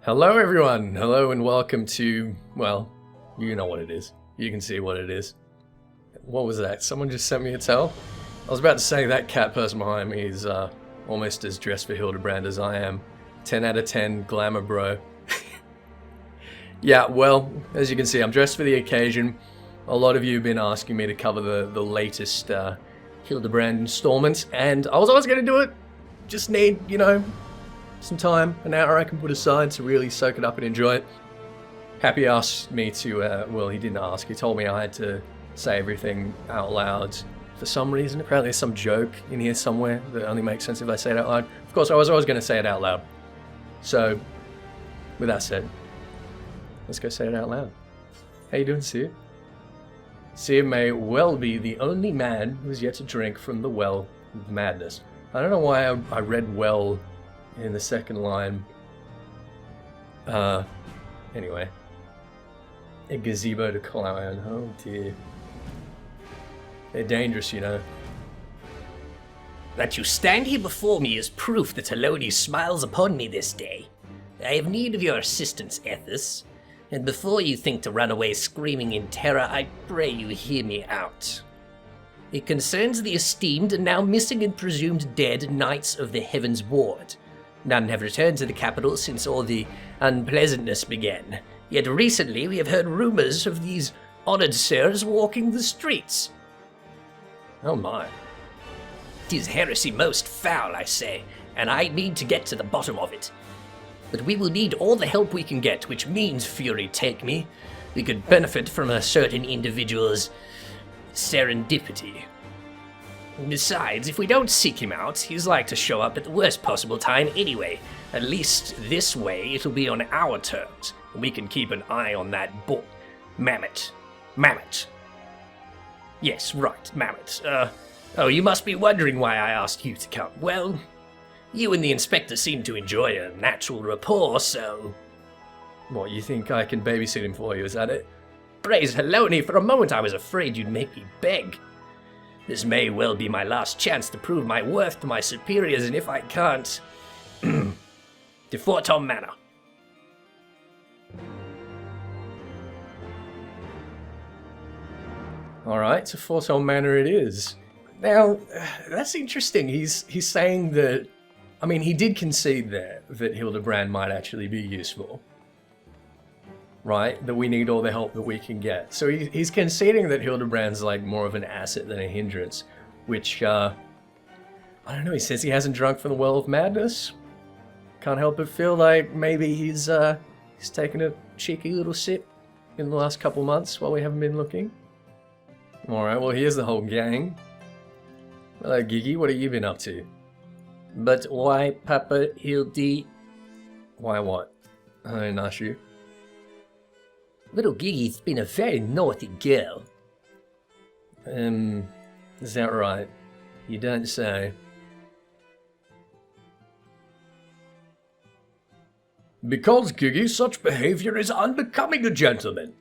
Hello everyone, hello and welcome to, well, you know what it is. You can see what it is. What was that? Someone just sent me a tell? I was about to say that cat person behind me is almost as dressed for Hildibrand as I am. 10 out of 10, glamour bro. Yeah, well, as you can see, I'm dressed for the occasion. A lot of you have been asking me to cover the latest Hildibrand installment, and I was always going to do it. Just need, you know, some time, an hour I can put aside to really soak it up and enjoy it. Happy asked me to, well, he didn't ask, he told me I had to say everything out loud for some reason. Apparently there's some joke in here somewhere that only makes sense if I say it out loud. Of course, I was always going to say it out loud. So, with that said, let's go say it out loud. How you doing, Seer? Seer may well be the only man who has yet to drink from the well of madness. I don't know why I read well in the second line. Anyway. A gazebo to call our own. Oh dear. They're dangerous, you know. That you stand here before me is proof that Helone smiles upon me this day. I have need of your assistance, Ethys, and before you think to run away screaming in terror, I pray you hear me out. It concerns the esteemed and now missing and presumed dead Knights of the Heavensward. None have returned to the capital since all the unpleasantness began, yet recently we have heard rumors of these honored sirs walking the streets. Oh my. 'Tis heresy most foul, I say, and I mean to get to the bottom of it. But we will need all the help we can get, which means, Fury take me, we could benefit from a certain individual's serendipity. Besides, if we don't seek him out, he's like to show up at the worst possible time anyway. At least this way it'll be on our terms, and we can keep an eye on that Mammoth. Yes, right, Mammoth. Oh, you must be wondering why I asked you to come. Well, you and the Inspector seem to enjoy a natural rapport, so... What, you think I can babysit him for you, is that it? Praise Helone, for a moment I was afraid you'd make me beg. This may well be my last chance to prove my worth to my superiors, and if I can't... to Forton Manor. Alright, to Forton Manor it is. Now, that's interesting. He's saying that... I mean, he did concede there that Hildibrand might actually be useful. Right? That we need all the help that we can get. So he's conceding that Hildibrand's like more of an asset than a hindrance. Which, I don't know, he says he hasn't drunk from the well of madness. Can't help but feel like maybe he's taken a cheeky little sip in the last couple months while we haven't been looking. Alright, well here's the whole gang. Hello Gigi, what have you been up to? But why, Papa Hildy? Why what? I didn't ask you. Little Gigi's been a very naughty girl. Is that right? You don't say. Because, Gigi, such behavior is unbecoming a gentleman.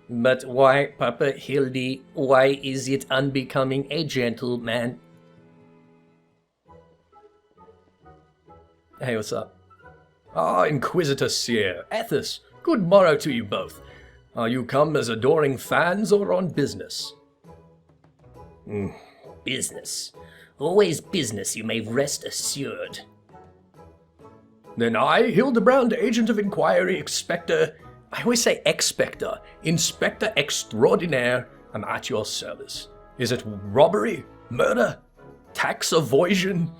But why, Papa Hildy, why is it unbecoming a gentleman? Hey, what's up? Ah, Inquisitor Seer, Ethys, good morrow to you both. Are you come as adoring fans or on business? Business. Always business, you may rest assured. Then I, Hildibrand, Agent of Inquiry, I always say Expector, Inspector Extraordinaire, am at your service. Is it robbery? Murder? Tax avoidance?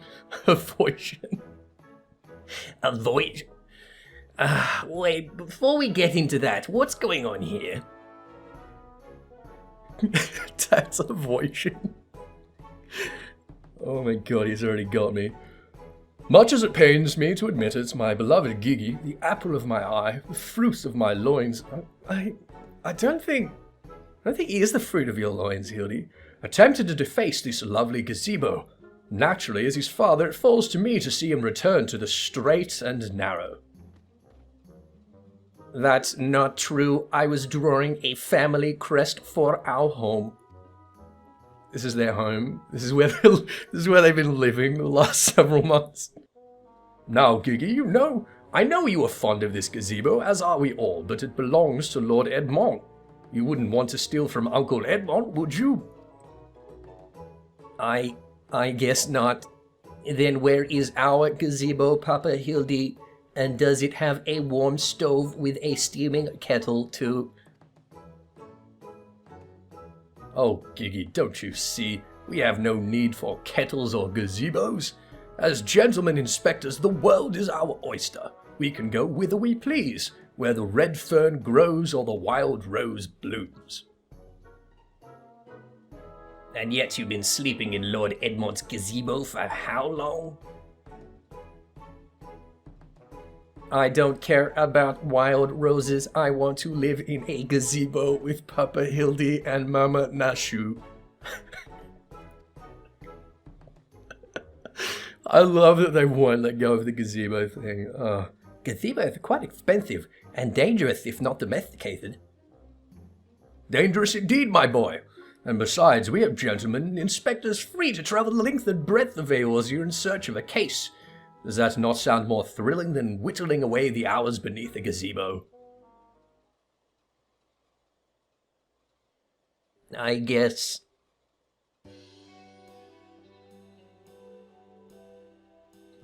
Wait, before we get into that, what's going on here? Tax avoidance. Oh my god, he's already got me. Much as it pains me to admit it, my beloved Gigi, the apple of my eye, the fruit of my loins, I don't think he is the fruit of your loins, Hildy. Attempted to deface this lovely gazebo. Naturally, as his father, it falls to me to see him return to the straight and narrow. That's not true. I was drawing a family crest for our home. This is their home. This is where they've been living the last several months. Now, Gigi, you know, I know you are fond of this gazebo, as are we all, but it belongs to Lord Edmond. You wouldn't want to steal from Uncle Edmond, would you? I guess not. Then where is our gazebo, Papa Hildy? And does it have a warm stove with a steaming kettle too? Oh, Gigi, don't you see? We have no need for kettles or gazebos. As gentlemen inspectors, the world is our oyster. We can go whither we please, where the red fern grows or the wild rose blooms. And yet you've been sleeping in Lord Edmond's gazebo for how long? I don't care about wild roses. I want to live in a gazebo with Papa Hildy and Mama Nashu. I love that they won't let go of the gazebo thing. Gazebos are quite expensive and dangerous if not domesticated. Dangerous indeed, my boy. And besides, we have gentlemen inspectors free to travel the length and breadth of Eorzea in search of a case. Does that not sound more thrilling than whittling away the hours beneath a gazebo? I guess.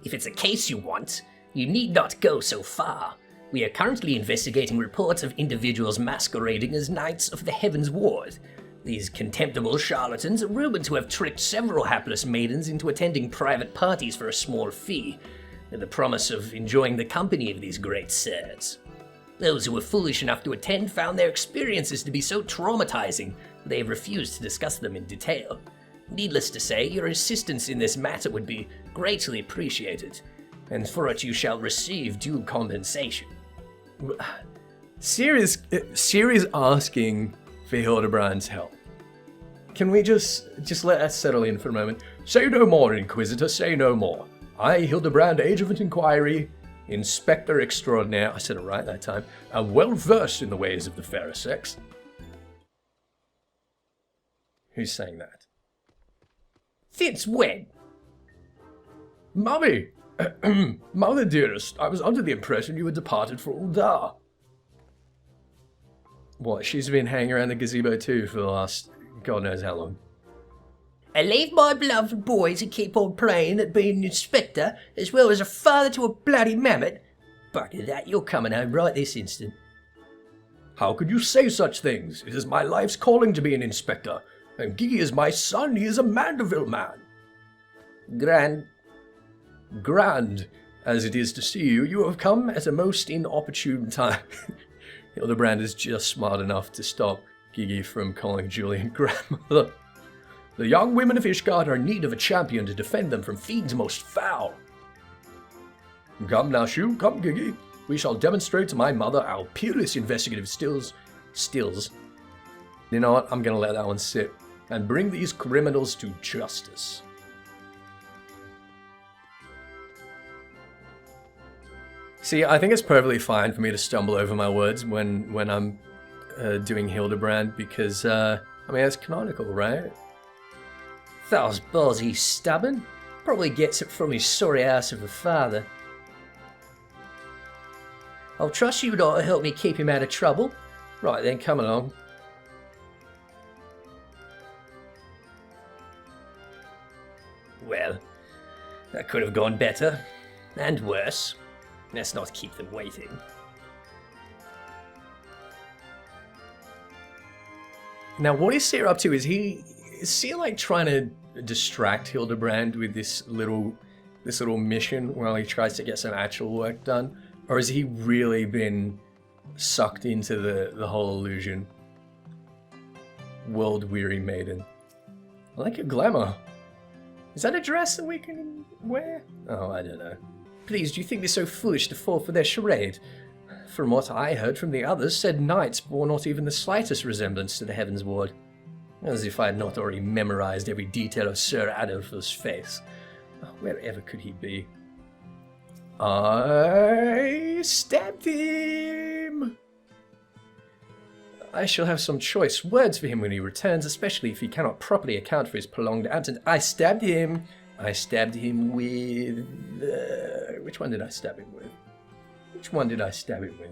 If it's a case you want, you need not go so far. We are currently investigating reports of individuals masquerading as knights of the Heavensward. These contemptible charlatans are rumored to have tricked several hapless maidens into attending private parties for a small fee, with the promise of enjoying the company of these great sirs. Those who were foolish enough to attend found their experiences to be so traumatizing that they have refused to discuss them in detail. Needless to say, your assistance in this matter would be greatly appreciated, and for it you shall receive due compensation. Siri's asking for Hildibrand's help. Can we just let that settle in for a moment? Say no more, Inquisitor, say no more. I, Hildibrand, Agent of Inquiry, Inspector Extraordinaire, I said it right that time, am well versed in the ways of the fairer sex. Who's saying that? Since when? Mummy! Mother dearest, I was under the impression you had departed for Uldar. What, she's been hanging around the gazebo too for the last God knows how long. I leave my beloved boy to keep on playing at being an inspector, as well as a father to a bloody mammoth. Bugger that, you're coming home right this instant. How could you say such things? It is my life's calling to be an inspector, and Gigi is my son, he is a Mandeville man. Grand as it is to see you, you have come at a most inopportune time. Hildibrand is just smart enough to stop Gigi from calling Julian grandmother. The young women of Ishgard are in need of a champion to defend them from fiends most foul. Come now, Shu, come, Gigi. We shall demonstrate to my mother our peerless investigative stills. You know what? I'm going to let that one sit and bring these criminals to justice. See, I think it's perfectly fine for me to stumble over my words when I'm doing Hildibrand because, I mean, it's canonical, right? Thou's balls he's stubborn. Probably gets it from his sorry ass of a father. I'll trust you lot to help me keep him out of trouble. Right then, come along. Well, that could have gone better. And worse. Let's not keep them waiting. Now, what is Seer up to? Is Seer like trying to distract Hildibrand with this little mission while he tries to get some actual work done? Or has he really been sucked into the whole illusion? World-weary maiden. I like your glamour. Is that a dress that we can wear? Oh, I don't know. Please, do you think they're so foolish to fall for their charade? From what I heard from the others, said knights bore not even the slightest resemblance to the Heavensward. As if I had not already memorized every detail of Sir Adolphus' face. Oh, wherever could he be? I stabbed him! I shall have some choice words for him when he returns, especially if he cannot properly account for his prolonged absence. I stabbed him! I stabbed him with... which one did I stab him with? Which one did I stab him with?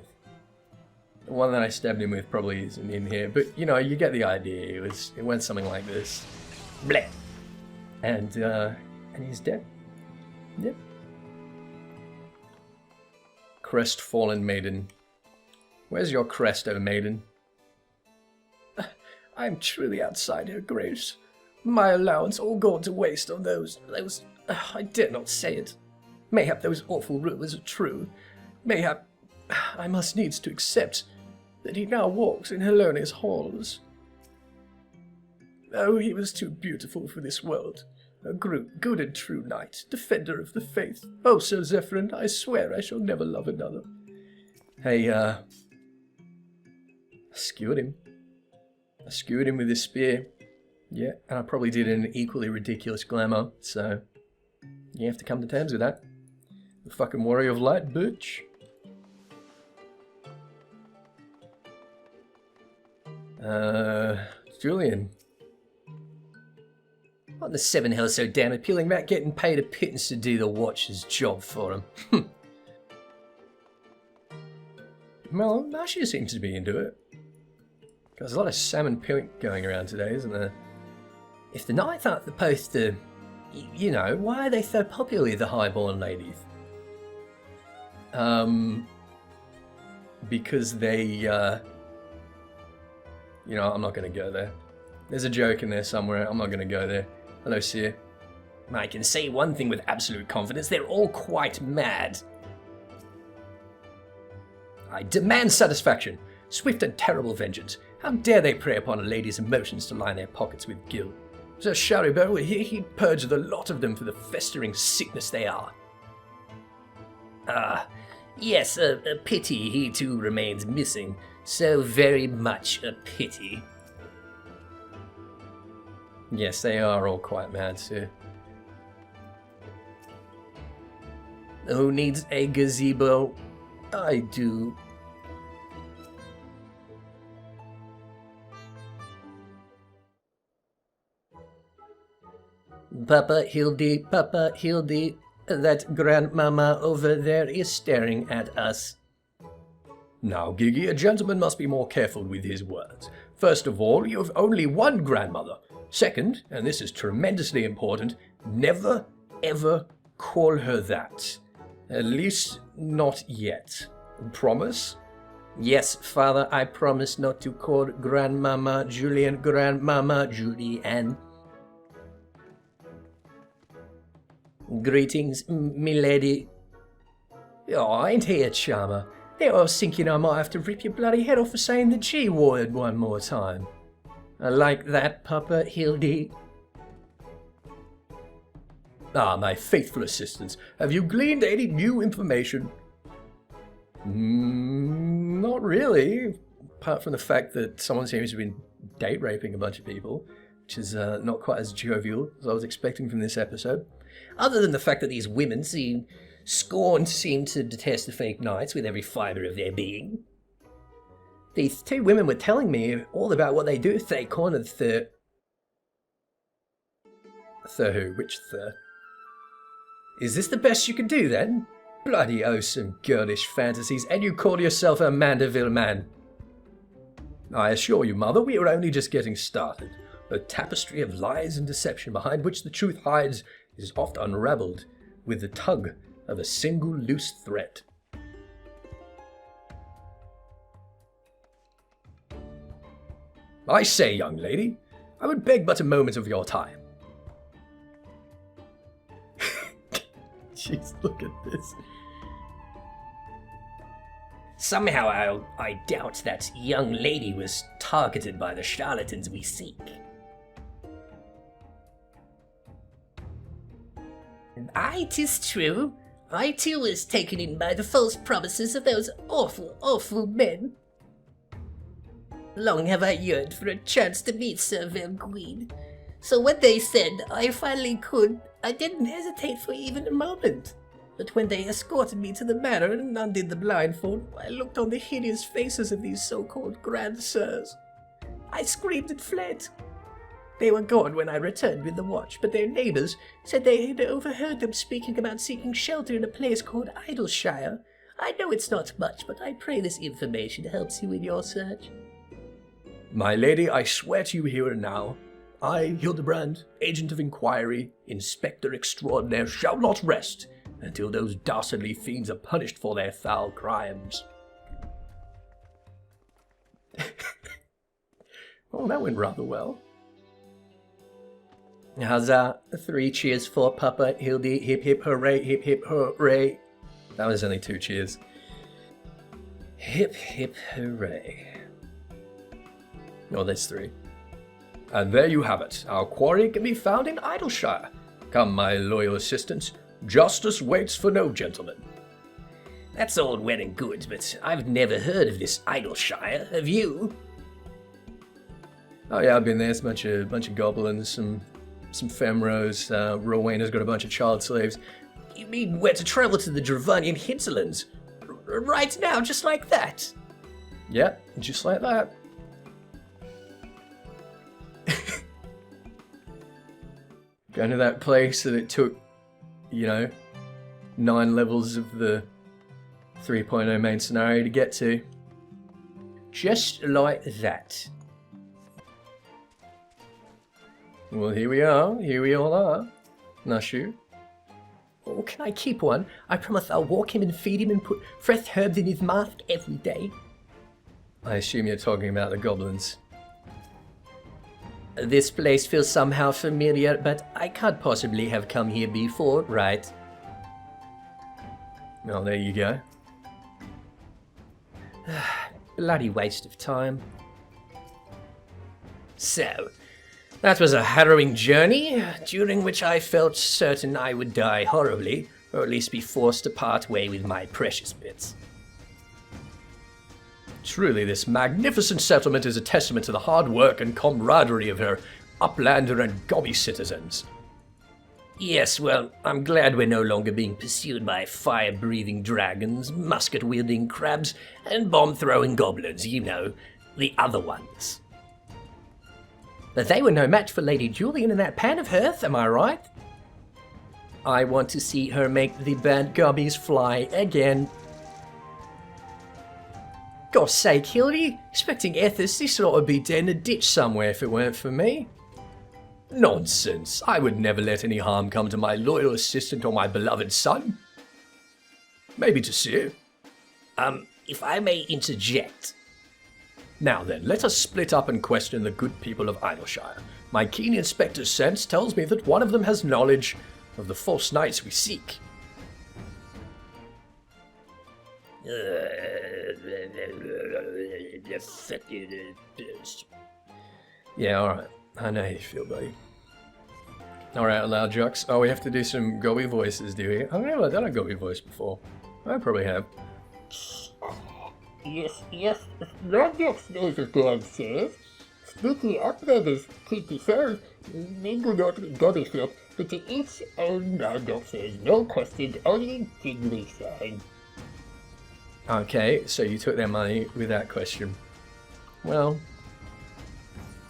The one that I stabbed him with probably isn't in here, but you know, you get the idea. It went something like this. Bleh. And he's dead. Yep. Crestfallen maiden. Where's your crest, O maiden? I am truly outside her grace. My allowance all gone to waste on those, I dare not say it. Mayhap those awful rumours are true. Mayhap I must needs to accept that he now walks in Helona's halls. Oh, he was too beautiful for this world. A good and true knight, defender of the faith. Oh, Sir Zephyrin, I swear I shall never love another. Hey, I skewered him. I skewered him with this spear. Yeah, and I probably did an equally ridiculous glamour, so you have to come to terms with that. The fucking warrior of light, bitch. Julian. What the seven hell so damn appealing about getting paid a pittance to do the Watcher's job for him? Well, Marcia seems to be into it. There's a lot of salmon pink going around today, isn't there? If the knights aren't supposed to, you know, why are they so popular with the highborn ladies? Because they, you know, I'm not going to go there. There's a joke in there somewhere, I'm not going to go there. Hello, Seer. I can say one thing with absolute confidence, they're all quite mad. I demand satisfaction, swift and terrible vengeance. How dare they prey upon a lady's emotions to line their pockets with guilt? Sir Sharibo, he'd purge the lot of them for the festering sickness they are. Ah, yes, a pity he too remains missing. So very much a pity. Yes, they are all quite mad, sir. Who needs a gazebo? I do. Papa Hildy, that grandmama over there is staring at us. Now, Gigi, a gentleman must be more careful with his words. First of all, you have only one grandmother. Second, and this is tremendously important, never, ever call her that. At least, not yet. Promise? Yes, Father, I promise not to call Grandmama Julian Grandmama Julianne. Greetings, milady. Oh, ain't he a charmer? I was thinking I might have to rip your bloody head off for saying the G word one more time. I like that, Papa Hildy. Ah, my faithful assistants, have you gleaned any new information? Not really, apart from the fact that someone seems to have been date raping a bunch of people, which is not quite as jovial as I was expecting from this episode. Other than the fact that these women seem to detest the fake knights with every fibre of their being. These two women were telling me all about what they do if they cornered the... who? Which the? Is this the best you can do then? Bloody awesome girlish fantasies, and you call yourself a Mandeville man. I assure you, Mother, we are only just getting started. The tapestry of lies and deception behind which the truth hides is oft unravelled with the tug of a single loose thread. I say, young lady, I would beg but a moment of your time. Jeez, look at this. Somehow I doubt that young lady was targeted by the charlatans we seek. Aye, 'tis true. I too was taken in by the false promises of those awful, awful men. Long have I yearned for a chance to meet Sir Velguin. So when they said I finally could, I didn't hesitate for even a moment. But when they escorted me to the manor and undid the blindfold, I looked on the hideous faces of these so-called grand sirs. I screamed and fled. They were gone when I returned with the watch, but their neighbours said they had overheard them speaking about seeking shelter in a place called Idyllshire. I know it's not much, but I pray this information helps you in your search. My lady, I swear to you here and now, I, Hildibrand, Agent of Inquiry, Inspector Extraordinaire, shall not rest until those dastardly fiends are punished for their foul crimes. Oh, that went rather well. Huzzah! 3 cheers for Papa Hildy. Hip hip hooray, hip hip hooray. That was only 2 cheers. Hip hip hooray. Oh, there's 3. And there you have it. Our quarry can be found in Idyllshire. Come, my loyal assistants. Justice waits for no gentleman. That's all well and good, but I've never heard of this Idyllshire. Have you? Oh yeah, I've been there. It's a bunch of goblins, some femros. Rowena's got a bunch of child slaves. You mean we're to travel to the Dravanian Hinterlands? Right now, just like that? Yeah, just like that. Going to that place that it took, 9 levels of the 3.0 main scenario to get to. Just like that. Well, here we are. Here we all are. Nashu. Oh, can I keep one? I promise I'll walk him and feed him and put fresh herbs in his mouth every day. I assume you're talking about the goblins. This place feels somehow familiar, but I can't possibly have come here before, right? Well, there you go. Bloody waste of time. So, that was a harrowing journey, during which I felt certain I would die horribly, or at least be forced to part way with my precious bits. Truly, this magnificent settlement is a testament to the hard work and camaraderie of her uplander and gobby citizens. Yes, well, I'm glad we're no longer being pursued by fire-breathing dragons, musket-wielding crabs, and bomb-throwing goblins, the other ones. But they were no match for Lady Julian and that pan of hers, am I right? I want to see her make the bad gobbies fly again. God's sake, Hildy, expecting Ethys, this ought to be dead in a ditch somewhere if it weren't for me. Nonsense. I would never let any harm come to my loyal assistant or my beloved son. Maybe to Sir. If I may interject. Now then, let us split up and question the good people of Idyllshire. My keen inspector's sense tells me that one of them has knowledge of the false knights we seek. Yeah, alright. I know how you feel, buddy. Alright, loud jocks. Oh, we have to do some gobby voices, do we? I don't know, I've done a gobby voice before. I probably have. Yes, Lord Jocks knows what God says. Spooky uplanders, creepy fairs, mingle not goddess look, but to each own Lord Jocks says, no question, only jiggly sign. Okay, so you took their money with that question. Well,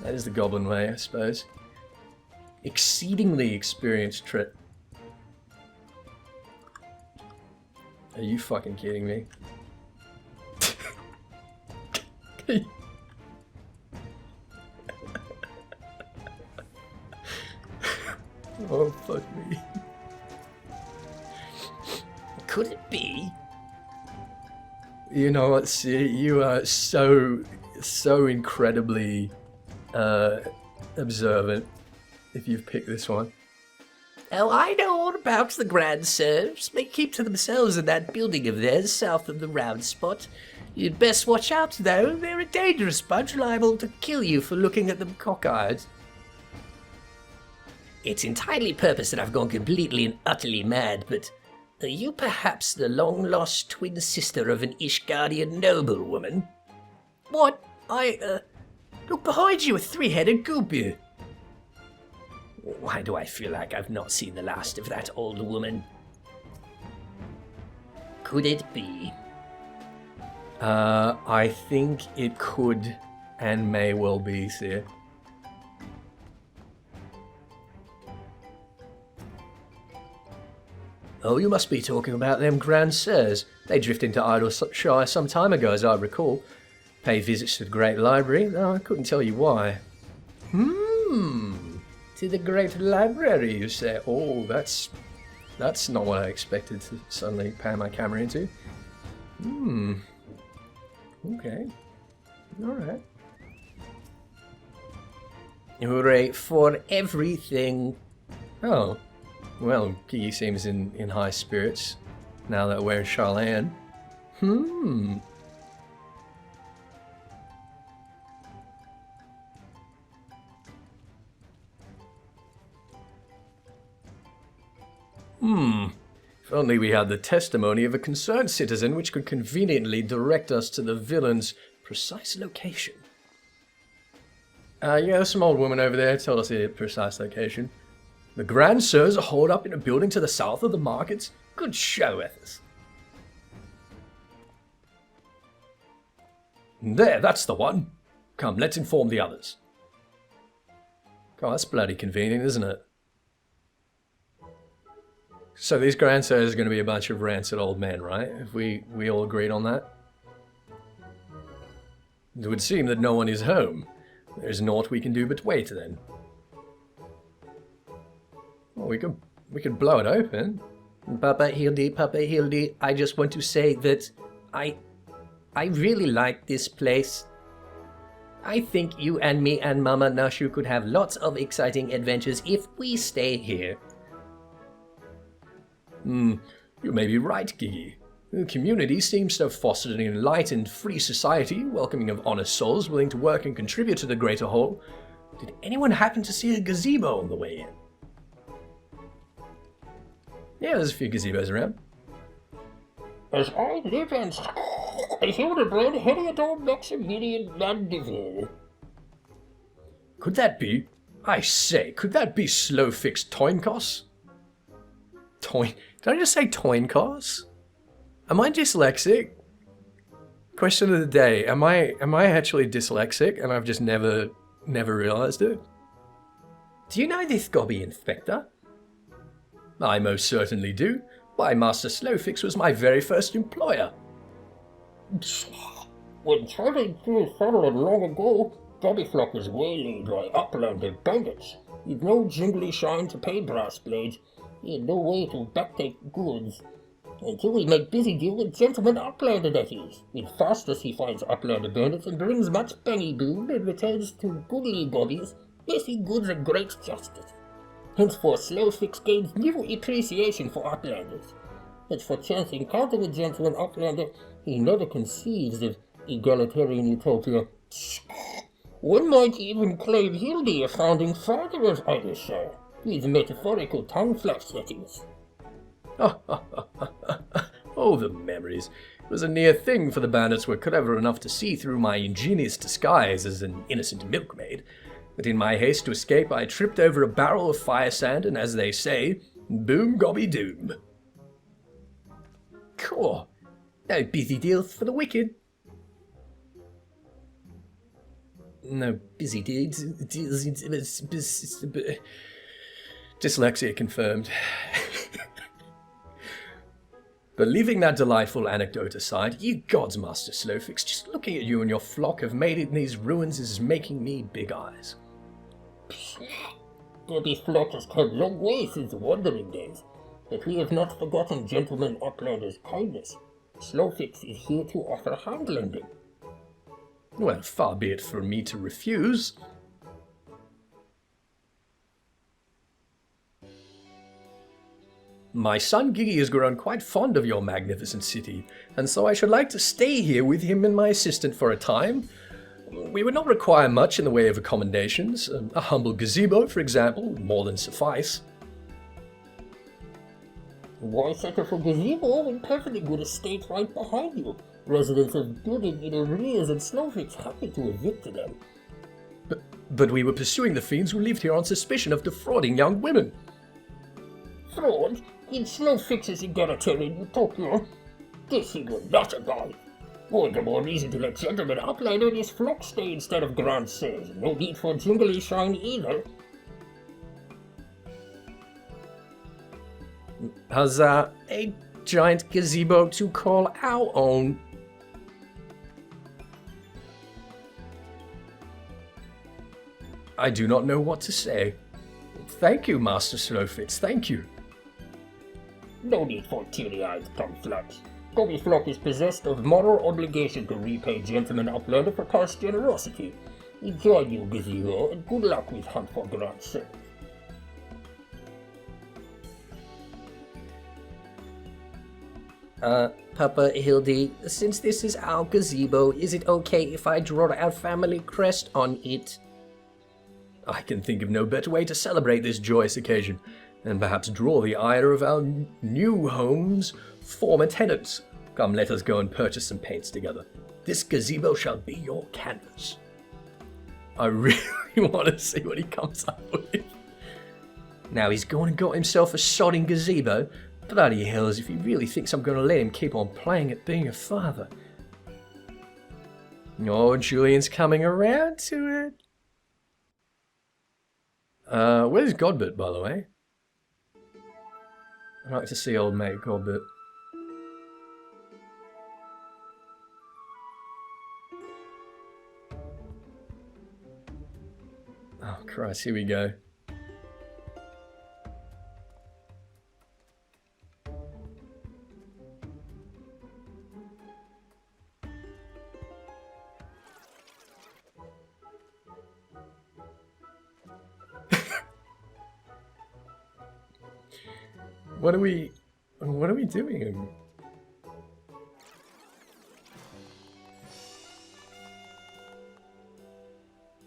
that is the goblin way, I suppose. Exceedingly experienced trip. Are you fucking kidding me? Oh, fuck me. Could it be? You know what, Sir? You are so incredibly observant if you've picked this one. Oh, I know all about the Grand Serfs. They keep to themselves in that building of theirs south of the round spot. You'd best watch out, though. They're a dangerous bunch, liable to kill you for looking at them cockeyed. It's entirely purpose that I've gone completely and utterly mad, but are you perhaps the long-lost twin sister of an Ishgardian noblewoman? What? Look behind you, a 3-headed goobie. Why do I feel like I've not seen the last of that old woman? Could it be? I think it could and may well be, Sir. Oh, you must be talking about them Grand Sirs. They drifted into Idyllshire some time ago, as I recall. Pay visits to the Great Library, though I couldn't tell you why. To the Great Library, you say? Oh, that's not what I expected to suddenly pan my camera into. Okay. Alright. Hooray for everything. Oh. Well, Gigi seems in high spirits now that we're Charlene. If only we had the testimony of a concerned citizen which could conveniently direct us to the villain's precise location. Yeah, some old woman over there told us the precise location. The Grand Sirs are holed up in a building to the south of the markets. Good show, Ethys. There, that's the one. Come, let's inform the others. God, that's bloody convenient, isn't it? So these Grand Sirs are going to be a bunch of rancid old men, right? If we all agreed on that? It would seem that no one is home. There's naught we can do but wait, then. Well, we could blow it open. Papa Hildy, I just want to say that I really like this place. I think you and me and Mama Nashu could have lots of exciting adventures if we stay here. You may be right, Gigi. The community seems to have fostered an enlightened, free society, welcoming of honest souls willing to work and contribute to the greater whole. Did anyone happen to see a gazebo on the way in? Yeah, there's a few gazebos around. As I live and Hildibrand, Heliodor Maximilian Mandeville. Could that be? I say, could that be Slow-Fix Toinkos? Did I just say Toinkos? Am I dyslexic? Question of the day, am I actually dyslexic and I've just never realized it? Do you know this Gobby Inspector? I most certainly do. Why, Master Slowfix was my very first employer. When traveling through Thunderland long ago, Gobbyflock was waylaid by uplanded bandits. With no jingly shine to pay brass blades, he had no way to backtake goods. Until we make busy deal with gentlemen uplander Ethys. With fastest he finds uplander bandits and brings much bangy boom and returns to goodly bodies, messy goods and great justice. Henceforth Slowfix gains new appreciation for uplanders. As for chance encounter with gentleman uplander, he never conceives of egalitarian utopia. One might even claim Hildy a founding father of Idyllshire. These metaphorical tongue flash settings. Oh, the memories. It was a near thing for the bandits were clever enough to see through my ingenious disguise as an innocent milkmaid. But in my haste to escape, I tripped over a barrel of fire sand, and as they say, boom gobby doom. Cool. No busy deals for the wicked. No busy deeds. Dyslexia confirmed. But leaving that delightful anecdote aside, ye gods, Master Slowfix, just looking at you and your flock of made in these ruins is making me big eyes. Gobbyflock has come a long way since the wandering days, but we have not forgotten gentleman uplander's kindness. Slowfix is here to offer hand lending. Well, far be it from me to refuse. My son Gigi has grown quite fond of your magnificent city, and so I should like to stay here with him and my assistant for a time. We would not require much in the way of accommodations. A humble gazebo, for example, would more than suffice. Why settle for gazebo when perfectly good estate right behind you? Residents of building in arrears and Slowfix happy to evict them. But we were pursuing the fiends who lived here on suspicion of defrauding young women. Fraud? In Slowfix's egalitarian utopia? This he will not abide. All the more reason to let gentlemen uplander and his flock stay instead of Grand Sirs. No need for jingly shine either. Huzzah! A giant gazebo to call our own. I do not know what to say. Thank you, Master Slowfitz, thank you. No need for teary-eyed tomflaps. Gobblyflop is possessed of moral obligation to repay gentleman Uplander for past generosity. Enjoy you, Gazebo, and good luck with hunt for Grand Sir. Papa Hildy, since this is our gazebo, is it okay if I draw our family crest on it? I can think of no better way to celebrate this joyous occasion, and perhaps draw the ire of our new home's former tenants. Come, let us go and purchase some paints together. This gazebo shall be your canvas. I really want to see what he comes up with. Now he's gone and got himself a sodding gazebo. Bloody hells, if he really thinks I'm going to let him keep on playing at being a father. Oh, Julian's coming around to it. Where's Godbert, by the way? I'd like to see old mate Godbert. Oh Christ, here we go. What are we doing?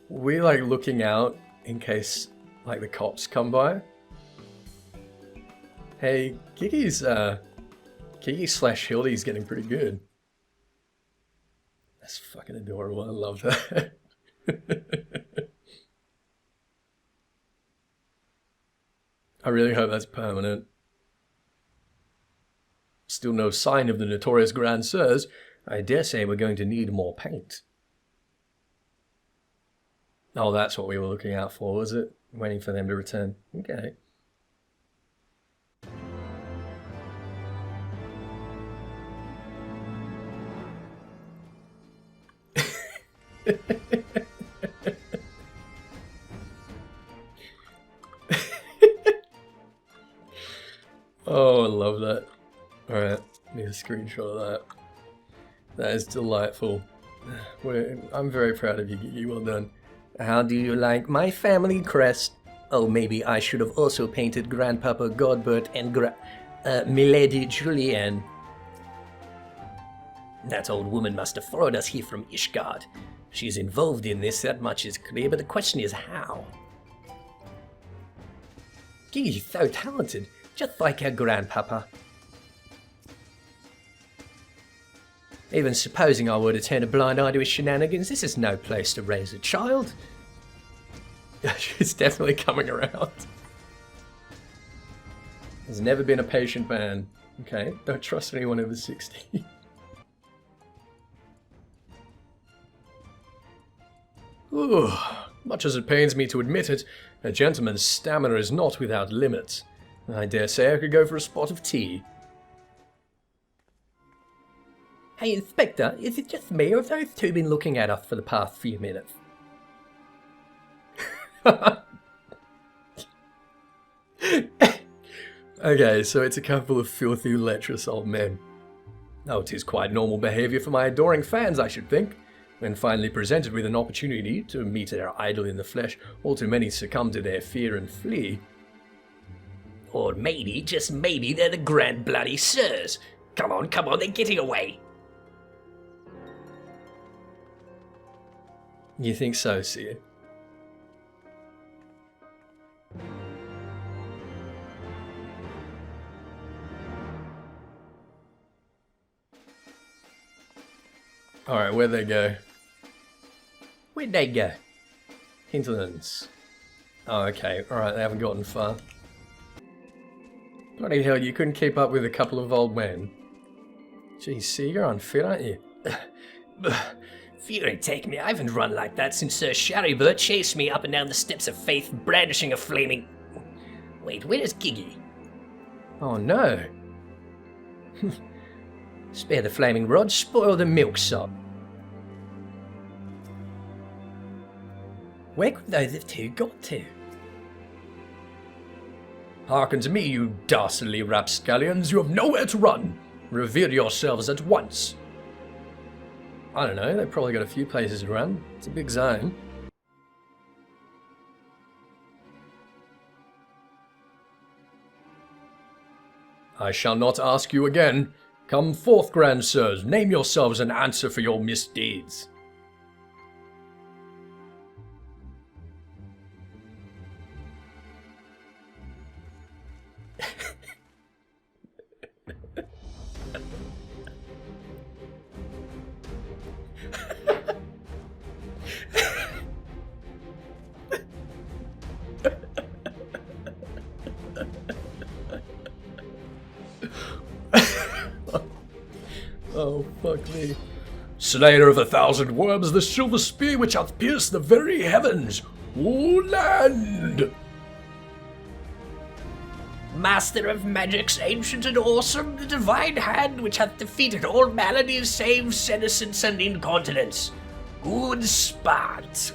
We're like looking out in case like the cops come by. Hey, Kiki/Hildy's getting pretty good. That's fucking adorable. I love that. I really hope that's permanent. Still no sign of the notorious Grand Sirs. I dare say we're going to need more paint. Oh, that's what we were looking out for, was it? Waiting for them to return. Okay. Oh, I love that. Alright, need a screenshot of that. That is delightful. I'm very proud of you, Gigi. Well done. How do you like my family crest? Oh, maybe I should have also painted Grandpapa Godbert and Milady Julianne. That old woman must have followed us here from Ishgard. She's involved in this, that much is clear, but the question is how? Gigi's so talented, just like her grandpapa. Even supposing I were to turn a blind eye to his shenanigans, this is no place to raise a child. She's definitely coming around. Has never been a patient man. Okay, don't trust anyone over 60. Ooh, much as it pains me to admit it, a gentleman's stamina is not without limits. I dare say I could go for a spot of tea. Hey, Inspector, is it just me, or have those two been looking at us for the past few minutes? Okay, so it's a couple of filthy, lecherous old men. Oh, 'tis quite normal behaviour for my adoring fans, I should think. When finally presented with an opportunity to meet their idol in the flesh, all too many succumb to their fear and flee. Or maybe, just maybe, they're the Grand Bloody Sirs. Come on, they're getting away. You think so, Seer? Alright, where'd they go? Where'd they go? Hinterlands. Oh, okay. Alright, they haven't gotten far. Bloody hell, you couldn't keep up with a couple of old men. Geez, Seer, you're unfit, aren't you? Fear ain't take me. I haven't run like that since Sir Sharrybert chased me up and down the steps of faith, brandishing a flaming... Wait, where's Gigi? Oh no. Spare the flaming rod, spoil the milksop. Where could those two got to? Hearken to me, you dastardly rapscallions. You have nowhere to run. Reveal yourselves at once. I don't know, they've probably got a few places to run. It's a big zone. I shall not ask you again. Come forth, grand sirs. Name yourselves and answer for your misdeeds. Oh, fuck me. Slayer of 1,000 worms, the silver spear which hath pierced the very heavens. O land! Master of magics, ancient and awesome, the divine hand which hath defeated all maladies save senescence and incontinence. Good spot.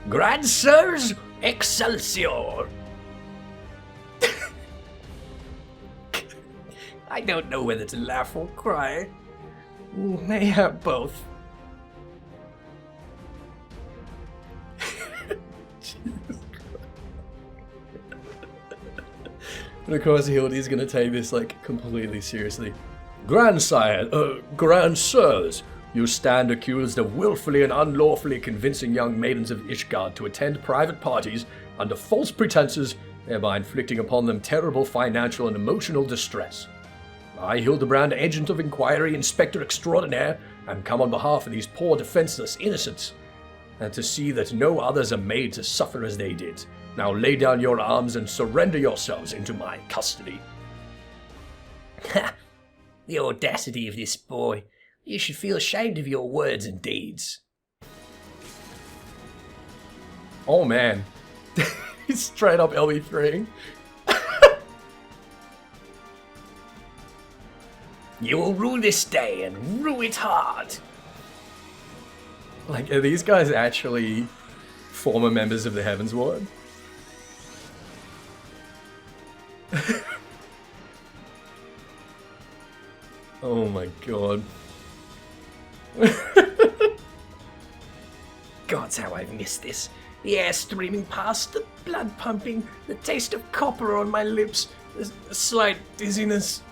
Grand sirs, excelsior. I don't know whether to laugh or cry. Mayhap both. And of course Hildy's gonna take this like completely seriously. Grandsire, grand sirs, you stand accused of willfully and unlawfully convincing young maidens of Ishgard to attend private parties under false pretenses, thereby inflicting upon them terrible financial and emotional distress. I, Hildibrand, Agent of Inquiry, Inspector Extraordinaire, am come on behalf of these poor defenseless innocents, and to see that no others are made to suffer as they did. Now lay down your arms and surrender yourselves into my custody. Ha! The audacity of this boy. You should feel ashamed of your words and deeds. Oh man. He's straight up LB3. You will rue this day and rue it hard. Like, are these guys actually former members of the Heavensward? Oh my god. Gods, how I've missed this. The air streaming past, the blood pumping, the taste of copper on my lips, a slight dizziness.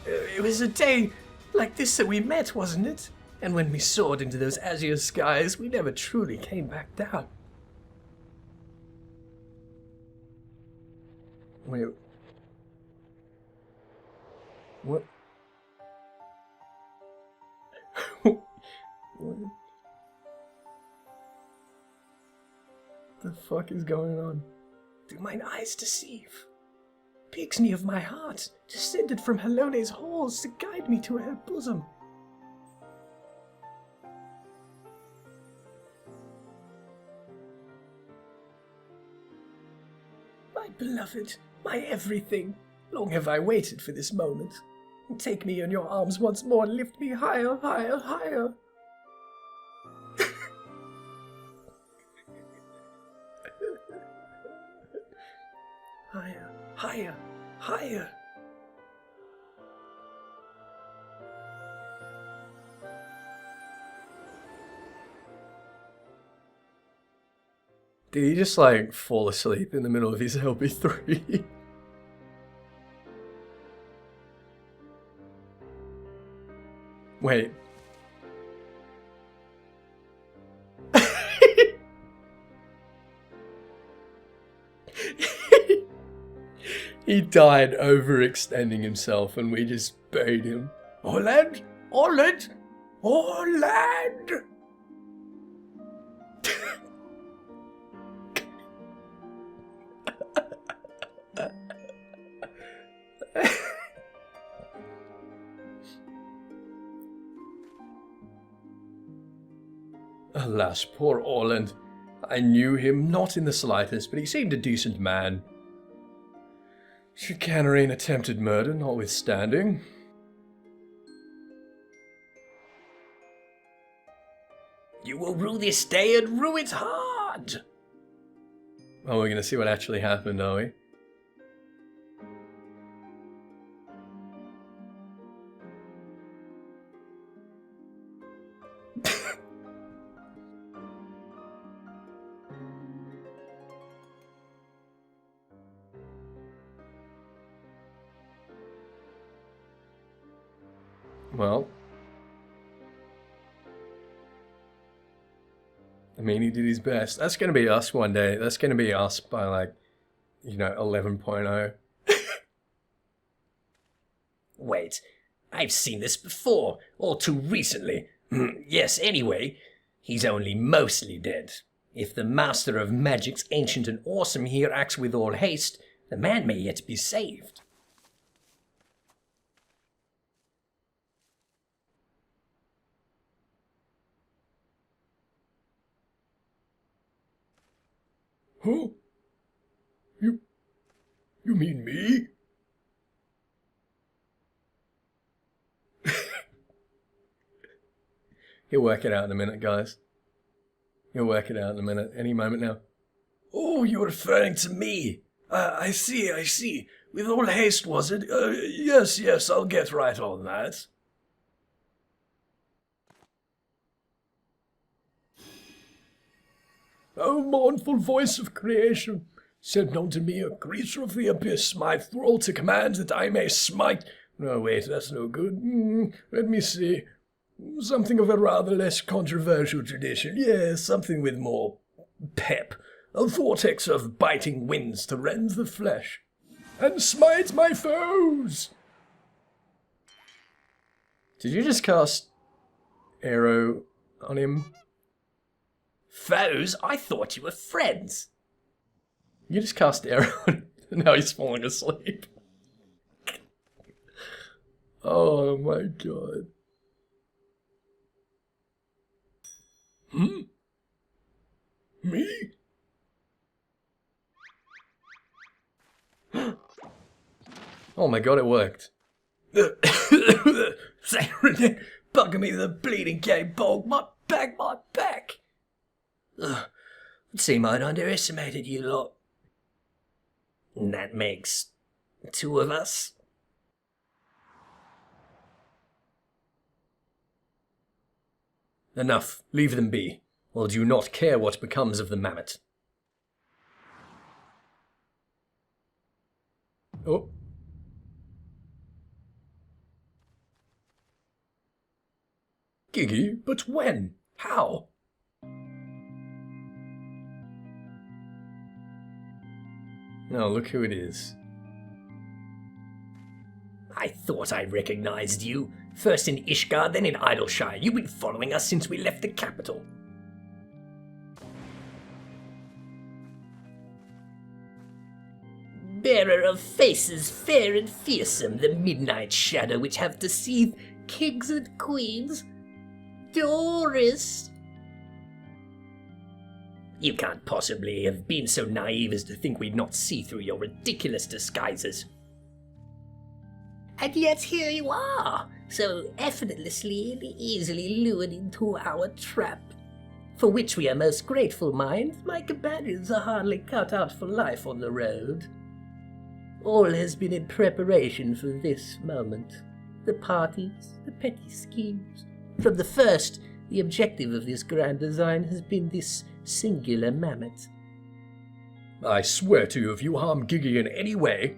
It was a day like this that we met, wasn't it? And when we soared into those azure skies, we never truly came back down. Wait. What? What the fuck is going on? Do mine eyes deceive? Pigs me of my heart, descended from Helone's halls to guide me to her bosom. My beloved, my everything, long have I waited for this moment. Take me in your arms once more and lift me higher, higher, higher. Higher, higher, higher. Did he just like fall asleep in the middle of his LB3? Wait. He died overextending himself and we just buried him. Orland! Orland! Orland! Alas, poor Orland. I knew him not in the slightest, but he seemed a decent man. Chicanery and attempted murder notwithstanding. You will rue this day and rue it hard. Oh, we're going to see what actually happened, are we? Well, I mean, he did his best. That's going to be us one day. That's going to be us by, like, 11.0. Wait, I've seen this before, all too recently. Yes, anyway, he's only mostly dead. If the Master of Magic's ancient and awesome here acts with all haste, the man may yet be saved. Huh? You mean me? He'll work it out in a minute, guys. He'll work it out in a minute. Any moment now. Oh, you're referring to me. I see. With all haste, was it? Yes, I'll get right on that. O mournful voice of creation, send unto me a creature of the abyss, my thrall to command that I may smite... No, wait, that's no good. Let me see. Something of a rather less controversial tradition. Yes, something with more pep. A vortex of biting winds to rend the flesh. And smite my foes! Did you just cast arrow on him? Foes? I thought you were friends. You just cast arrow and now he's falling asleep. Oh my god. Me? Oh my god, it worked. Saturday, bugger me the bleeding game, bog. My back. Ugh. Would seem I'd underestimated you lot. And that makes 2 of us. Enough. Leave them be. Or do you not care what becomes of the mammoth? Oh. Giggy? But when? How? Oh, look who it is. I thought I recognized you. First in Ishgard, then in Idyllshire. You've been following us since we left the capital. Bearer of faces fair and fearsome, the midnight shadow which have deceived kings and queens. Doris! You can't possibly have been so naive as to think we'd not see through your ridiculous disguises. And yet here you are, so effortlessly and easily lured into our trap. For which we are most grateful, mind. My companions are hardly cut out for life on the road. All has been in preparation for this moment. The parties, the petty schemes. From the first, the objective of this grand design has been this singular mammoth. I swear to you, if you harm Giggy in any way...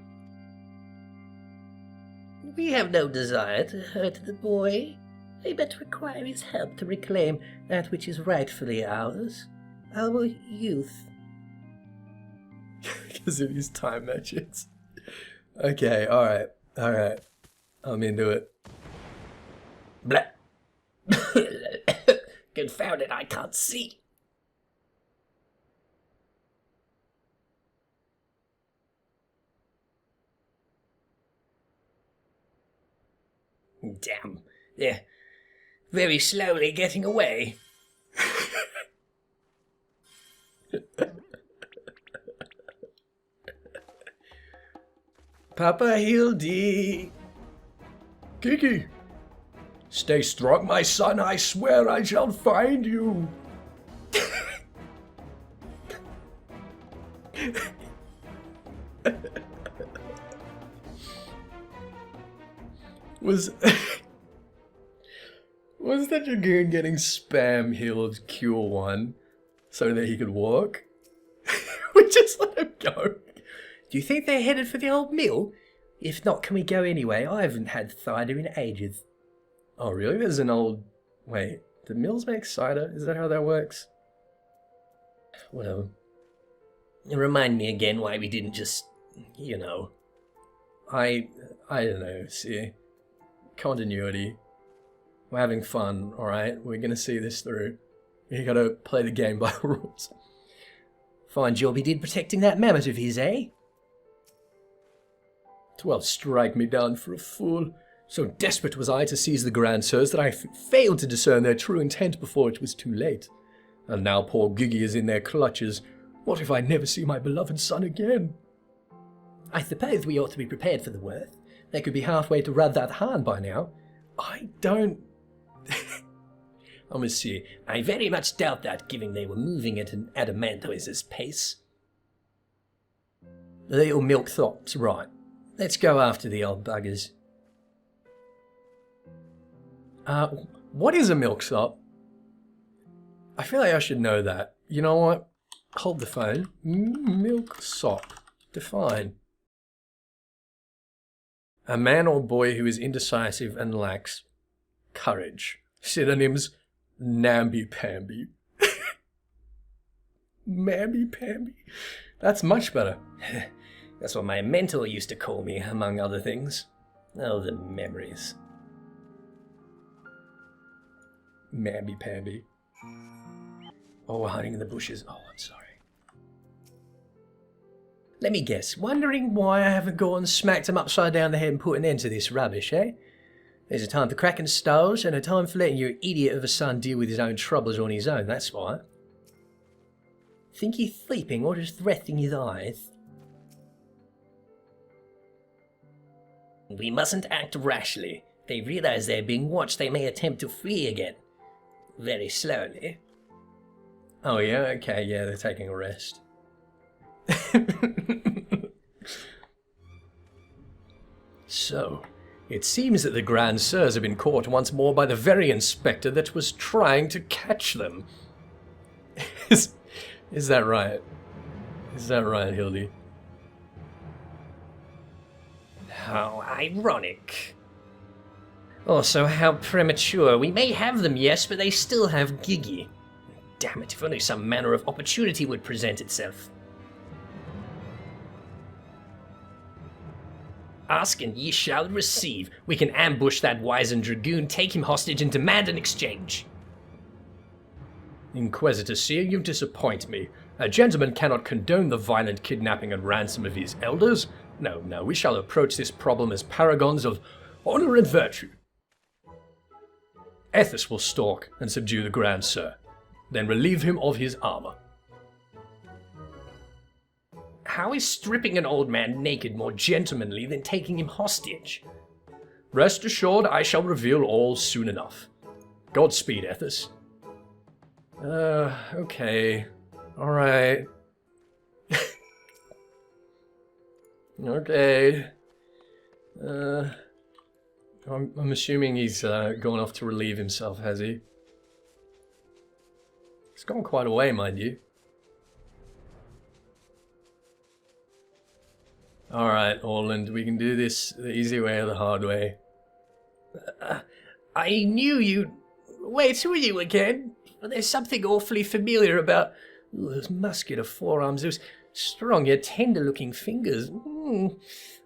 We have no desire to hurt the boy. We but require his help to reclaim that which is rightfully ours. Our youth. Because of his time matches. Okay, alright. I'm into it. Blah. Confound it, I can't see. Damn, they're very slowly getting away. Papa Hildy. Kiki. Stay strong, my son. I swear I shall find you. Was the dragoon getting spam healed cure 1 so that he could walk? We just let him go. Do you think they're headed for the old mill? If not, can we go anyway? I haven't had cider in ages. Oh, really? There's an old... Wait, do mills make cider? Is that how that works? Whatever. Remind me again why we didn't just, you know... I don't know, see. Continuity. We're having fun, alright? We're gonna see this through. You gotta play the game by the rules. Fine job he did protecting that mammoth of his, eh? 12 strike me down for a fool. So desperate was I to seize the Grand Sirs that I failed to discern their true intent before it was too late. And now poor Gigi is in their clutches. What if I never see my beloved son again? I suppose we ought to be prepared for the worst. They could be halfway to Radhat Han by now. I don't... Oh, monsieur, I very much doubt that, given they were moving at an adamantoise's pace. The little milksop's right. Let's go after the old buggers. What is a milksop? I feel like I should know that. You know what? Hold the phone. Milksop. Define. A man or boy who is indecisive and lacks courage. Synonyms: namby-pamby. Mamby-pamby. That's much better. That's what my mentor used to call me, among other things. Oh, the memories. Mamby-pamby. Oh, we're hiding in the bushes. Oh, I'm sorry. Let me guess, wondering why I haven't gone and smacked him upside down the head and put an end to this rubbish, eh? There's a time for cracking skulls and a time for letting your idiot of a son deal with his own troubles on his own, that's why. Think he's sleeping or just resting his eyes? We mustn't act rashly. If they realize they're being watched, they may attempt to flee again. Very slowly. Oh yeah, okay, yeah, they're taking a rest. So, it seems that the Grand Sirs have been caught once more by the very inspector that was trying to catch them. Is that right? Is that right, Hildy? How ironic. Also, how premature. We may have them, yes, but they still have Gigi. Damn it, if only some manner of opportunity would present itself. Ask and ye shall receive. We can ambush that wizened dragoon, take him hostage, and demand an exchange. Inquisitor Seer, you disappoint me. A gentleman cannot condone the violent kidnapping and ransom of his elders. No, no, we shall approach this problem as paragons of honor and virtue. Ethys will stalk and subdue the Grand Sir, then relieve him of his armor. How is stripping an old man naked more gentlemanly than taking him hostage? Rest assured, I shall reveal all soon enough. Godspeed, Ethys. Okay. Alright. Okay. I'm assuming he's gone off to relieve himself, has he? He's gone quite a way, mind you. Alright, Orland, we can do this the easy way or the hard way. I knew you... Wait, who are you again? There's something awfully familiar about those muscular forearms, those strong yet tender-looking fingers.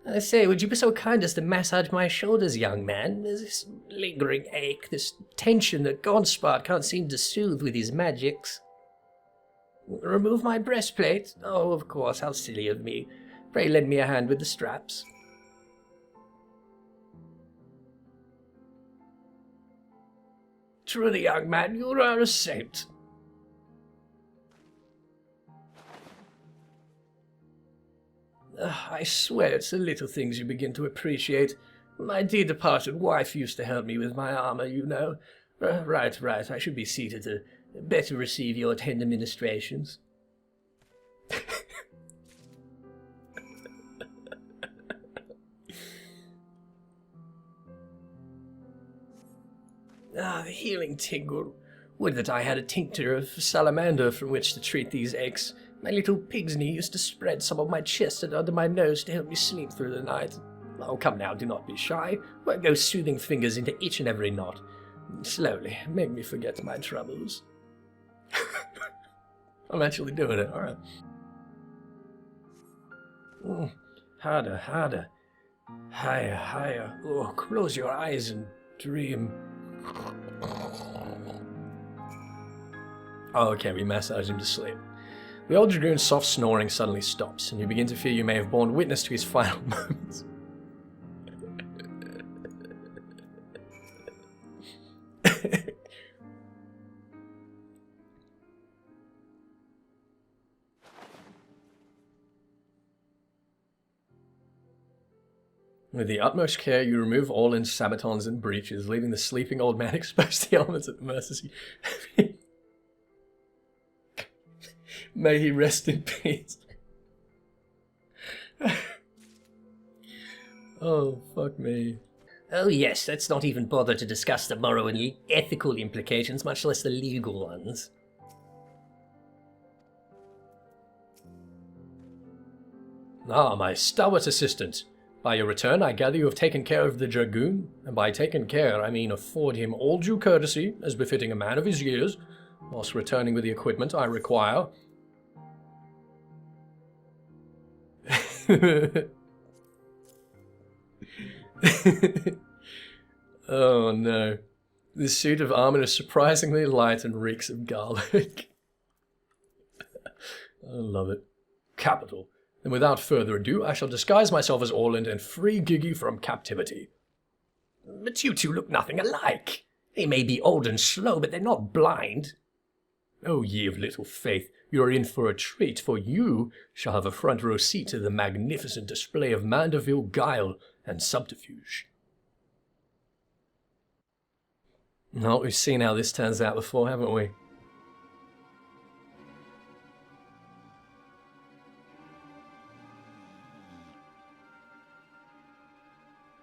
I say, would you be so kind as to massage my shoulders, young man? There's this lingering ache, this tension that Gonspart can't seem to soothe with his magics. Remove my breastplate? Oh, of course, how silly of me. Pray lend me a hand with the straps. Truly, young man, you are a saint. I swear it's the little things you begin to appreciate. My dear departed wife used to help me with my armor, you know. Right, I should be seated to better receive your tender ministrations. Ah, the healing tingle. Would that I had a tincture of salamander from which to treat these aches. My little pig's knee used to spread some on my chest and under my nose to help me sleep through the night. Oh, come now, do not be shy. Work those soothing fingers into each and every knot. Slowly, make me forget my troubles. I'm actually doing it, alright. Harder. Higher. Oh, close your eyes and dream. Oh, okay, we massage him to sleep. The old dragoon's soft snoring suddenly stops, and you begin to fear you may have borne witness to his final moments. With the utmost care, you remove all in sabatons and breeches, leaving the sleeping old man exposed to the elements at the mercy. May he rest in peace. Oh, fuck me. Oh yes, let's not even bother to discuss the moral and ethical implications, much less the legal ones. Ah, my stalwart assistant. By your return, I gather you have taken care of the dragoon, and by taken care, I mean afford him all due courtesy, as befitting a man of his years, whilst returning with the equipment I require. Oh no. This suit of armor is surprisingly light and reeks of garlic. I love it. Capital. Then without further ado, I shall disguise myself as Orland and free Gigi from captivity. But you two look nothing alike. They may be old and slow, but they're not blind. Oh, ye of little faith, you are in for a treat, for you shall have a front row seat to the magnificent display of Mandeville guile and subterfuge. No, we've seen how this turns out before, haven't we?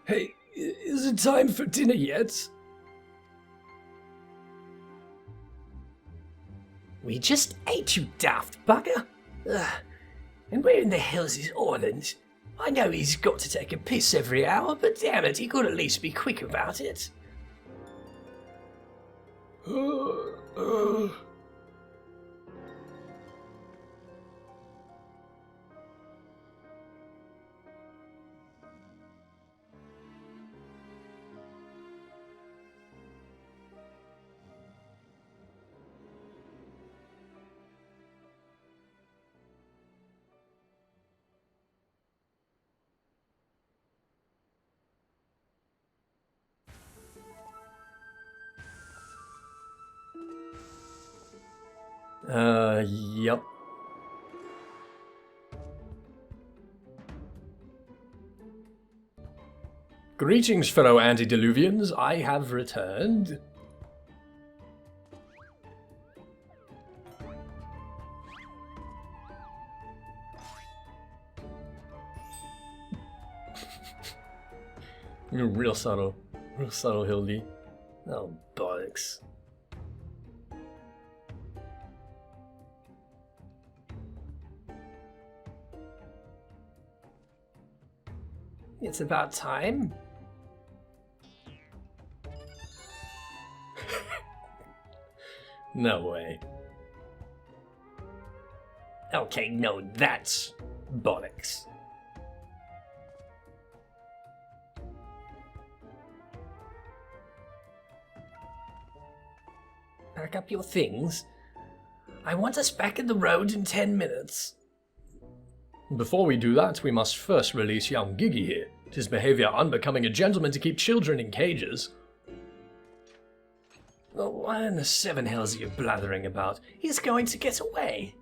Hey, is it time for dinner yet? We just ate, you daft bugger. Ugh. And where in the hell's his Orland? I know he's got to take a piss every hour, but damn it, he could at least be quick about it. Yep. Greetings, fellow antediluvians. I have returned. You're real subtle, Hildy. Oh, bollocks. It's about time. No way. Okay, no, that's bollocks. Pack up your things. I want us back in the road in 10 minutes. Before we do that, we must first release young Gigi here. 'Tis behaviour unbecoming a gentleman to keep children in cages. Well, what in the seven hells are you blathering about? He's going to get away.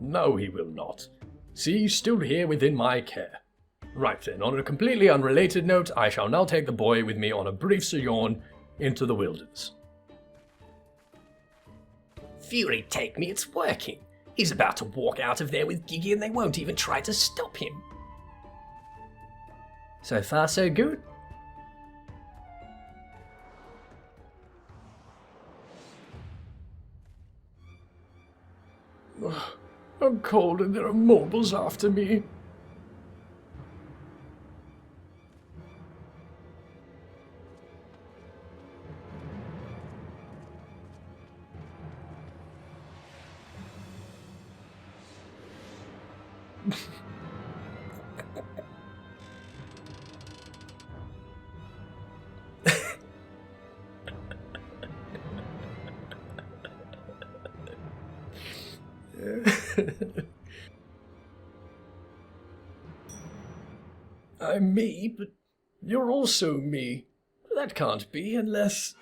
No, he will not. See, he's still here within my care. Right then, on a completely unrelated note, I shall now take the boy with me on a brief sojourn into the wilderness. Fury take me, it's working. He's about to walk out of there with Gigi and they won't even try to stop him. So far, so good. I'm cold and there are mobiles after me. I'm me, but you're also me. That can't be unless...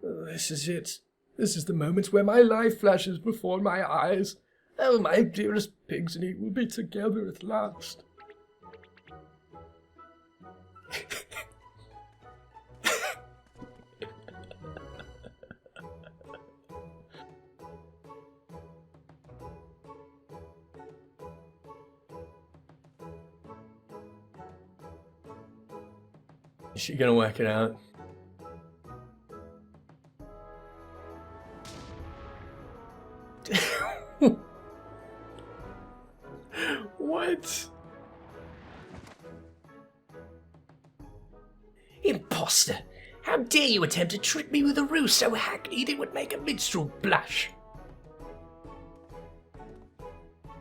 This is it. This is the moment where my life flashes before my eyes. Oh, my dearest pigs and he will be together at last. Is she gonna work it out? What? Imposter! How dare you attempt to trick me with a ruse so hackneyed it would make a minstrel blush?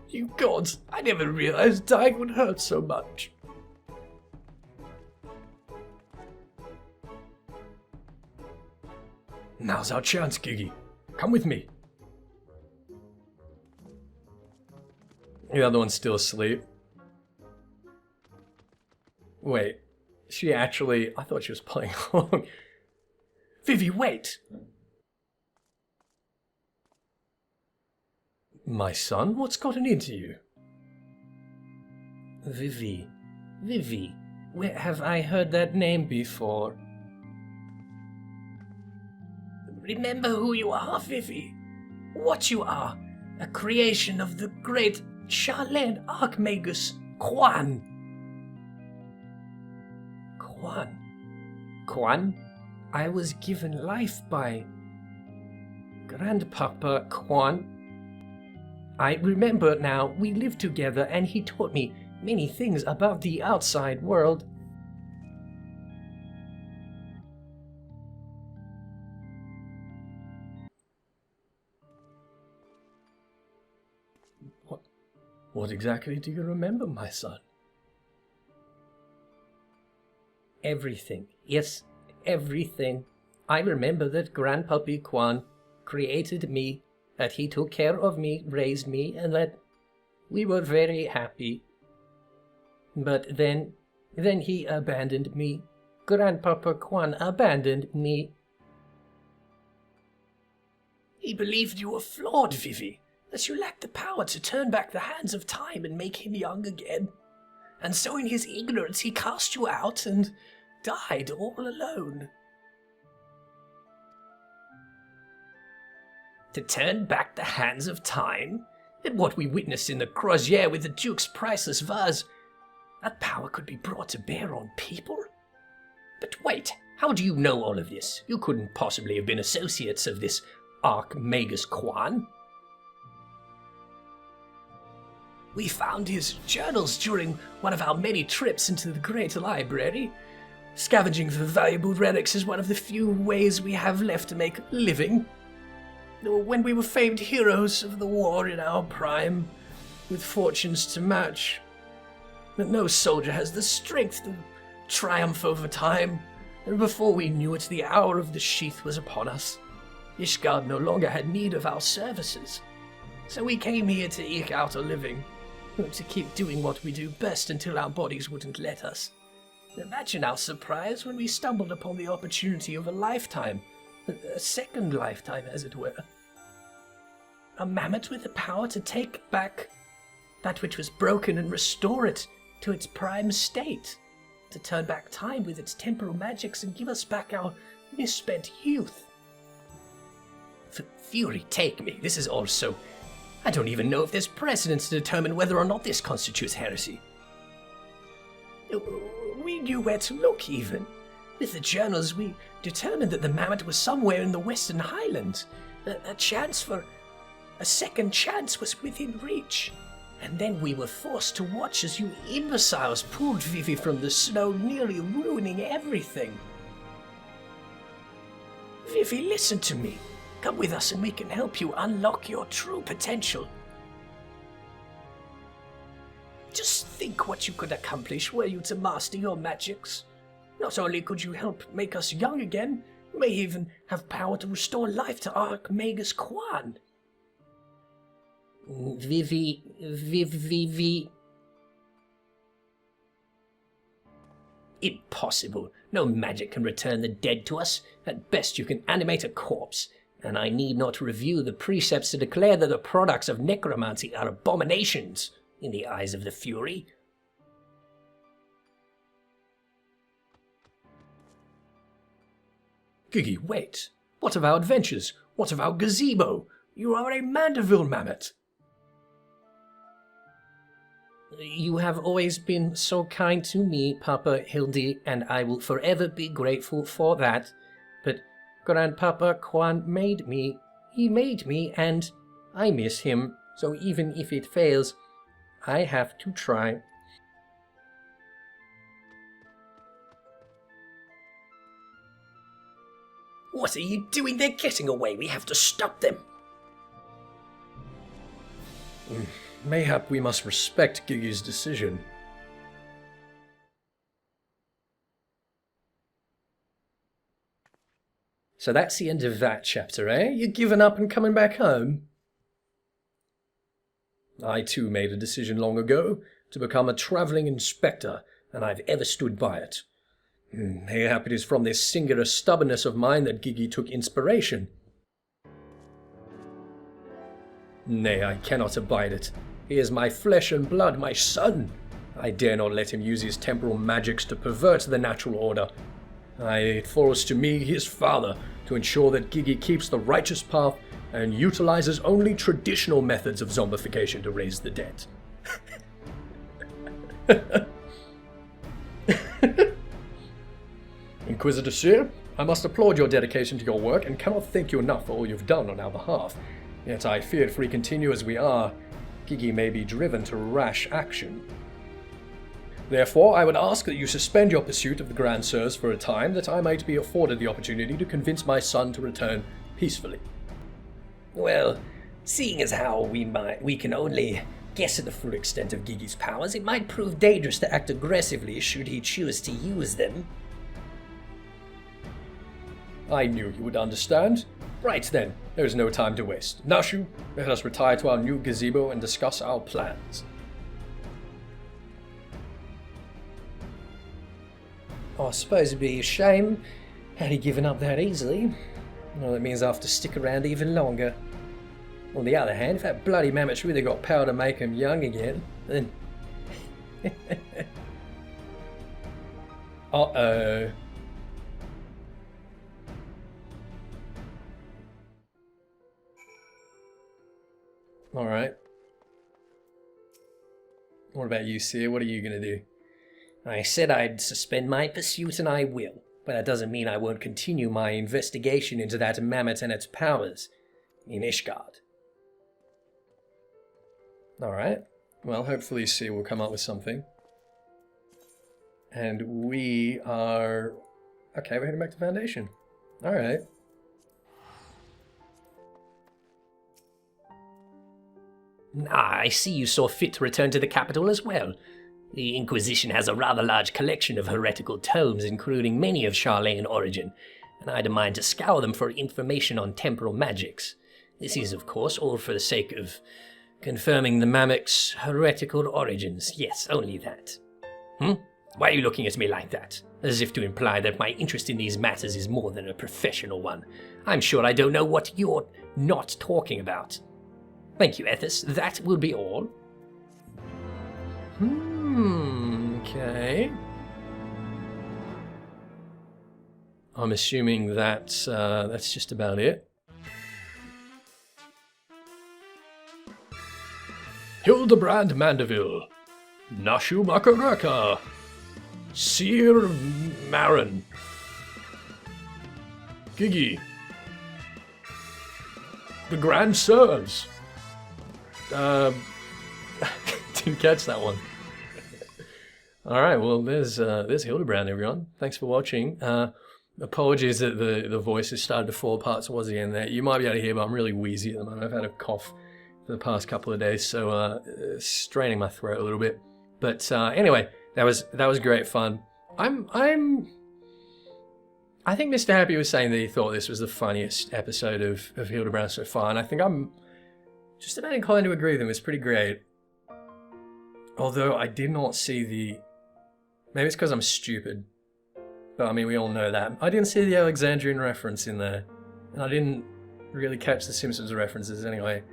You gods, I never realized dying would hurt so much. Now's our chance, Gigi. Come with me. The other one's still asleep. Wait, she actually... I thought she was playing along. Vivi, wait! My son? What's gotten into you? Vivi. Vivi. Where have I heard that name before? Remember who you are, Vivi. What you are. A creation of the great Charlene Archmagus, Quan. Quan? I was given life by Grandpapa Quan. I remember now, we lived together and he taught me many things about the outside world. What exactly do you remember, my son? Everything. Yes, everything. I remember that Grandpappy Quan created me, that he took care of me, raised me, and that we were very happy. But then he abandoned me. Grandpapa Quan abandoned me. He believed you were flawed, Vivi, that you lacked the power to turn back the hands of time and make him young again. And so in his ignorance he cast you out and died all alone. To turn back the hands of time? And what we witnessed in the croisière with the Duke's priceless vase, that power could be brought to bear on people? But wait, how do you know all of this? You couldn't possibly have been associates of this Archmagus Quan. We found his journals during one of our many trips into the Great Library. Scavenging for valuable relics is one of the few ways we have left to make a living. When we were famed heroes of the war in our prime, with fortunes to match. But no soldier has the strength to triumph over time, and before we knew it, the hour of the sheath was upon us. Ishgard no longer had need of our services, so we came here to eke out a living. To keep doing what we do best until our bodies wouldn't let us. Imagine our surprise when we stumbled upon the opportunity of a lifetime, a second lifetime as it were. A mammoth with the power to take back that which was broken and restore it to its prime state. To turn back time with its temporal magics and give us back our misspent youth. Fury, take me. This is also... I don't even know if there's precedent to determine whether or not this constitutes heresy. We knew where to look, even. With the journals, we determined that the mammoth was somewhere in the Western Highlands. A second chance was within reach. And then we were forced to watch as you imbeciles pulled Vivi from the snow, nearly ruining everything. Vivi, listen to me. Come with us and we can help you unlock your true potential. Just think what you could accomplish were you to master your magics. Not only could you help make us young again, you may even have power to restore life to Archmagus Quan. Vivi... Impossible. No magic can return the dead to us. At best you can animate a corpse. And I need not review the precepts to declare that the products of necromancy are abominations in the eyes of the Fury. Gigi, wait. What of our adventures? What of our gazebo? You are a Mandeville mammoth. You have always been so kind to me, Papa Hildy, and I will forever be grateful for that. But Grandpapa Quan made me. He made me, and I miss him. So even if it fails, I have to try. What are you doing? They're getting away. We have to stop them. Mayhap we must respect Gigi's decision. So that's the end of that chapter, eh? You're giving up and coming back home? I too made a decision long ago to become a travelling inspector, and I've ever stood by it. Mayhap it is from this singular stubbornness of mine that Gigi took inspiration. Nay, I cannot abide it. He is my flesh and blood, my son. I dare not let him use his temporal magics to pervert the natural order. It falls to me, his father, to ensure that Gigi keeps the righteous path and utilizes only traditional methods of zombification to raise the dead. Inquisitor Sir, I must applaud your dedication to your work and cannot thank you enough for all you've done on our behalf. Yet I fear if we continue as we are, Gigi may be driven to rash action. Therefore, I would ask that you suspend your pursuit of the Grand Sirs for a time, that I might be afforded the opportunity to convince my son to return peacefully. Well, seeing as how we can only guess at the full extent of Gigi's powers, it might prove dangerous to act aggressively should he choose to use them. I knew you would understand. Right then, there is no time to waste. Nashu, let us retire to our new gazebo and discuss our plans. I suppose it'd be a shame had he given up that easily. Well, that means I have to stick around even longer. On the other hand, if that bloody mammoth's really got power to make him young again, then... Uh-oh. Alright. What about you, Seer? What are you going to do? I said I'd suspend my pursuit, and I will. But that doesn't mean I won't continue my investigation into that mammoth and its powers in Ishgard. Alright. Well, hopefully Seer will come up with something. And we are... Okay, we're heading back to Foundation. Alright. I see you saw fit to return to the capital as well. The Inquisition has a rather large collection of heretical tomes, including many of Charlene origin, and I'd a mind to scour them for information on temporal magics. This is, of course, all for the sake of confirming the mammoth's heretical origins. Yes, only that. Why are you looking at me like that? As if to imply that my interest in these matters is more than a professional one. I'm sure I don't know what you're not talking about. Thank you, Ethys. That will be all. Okay. I'm assuming that's just about it. Hildibrand Mandeville, Nashu Makaraka, Seer Marin, Gigi, the Grand Sirs. Didn't catch that one. All right, well, there's Hildibrand, everyone. Thanks for watching. Apologies that the voice has started to fall apart towards the end there. You might be able to hear, but I'm really wheezy at the moment. I've had a cough for the past couple of days, so straining my throat a little bit. But anyway, that was great fun. I think Mr. Happy was saying that he thought this was the funniest episode of Hildibrand so far, and I think I'm just about inclined to agree with him. It's pretty great. Although I did not see the... Maybe it's because I'm stupid. But I mean, we all know that. I didn't see the Alexandrian reference in there. And I didn't really catch the Simpsons references anyway.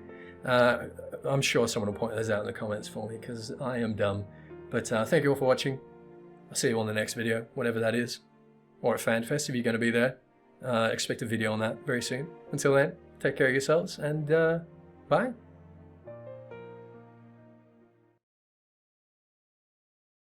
I'm sure someone will point those out in the comments for me, because I am dumb. But thank you all for watching. I'll see you on the next video, whatever that is. Or at FanFest if you're going to be there. Expect a video on that very soon. Until then, take care of yourselves, and bye.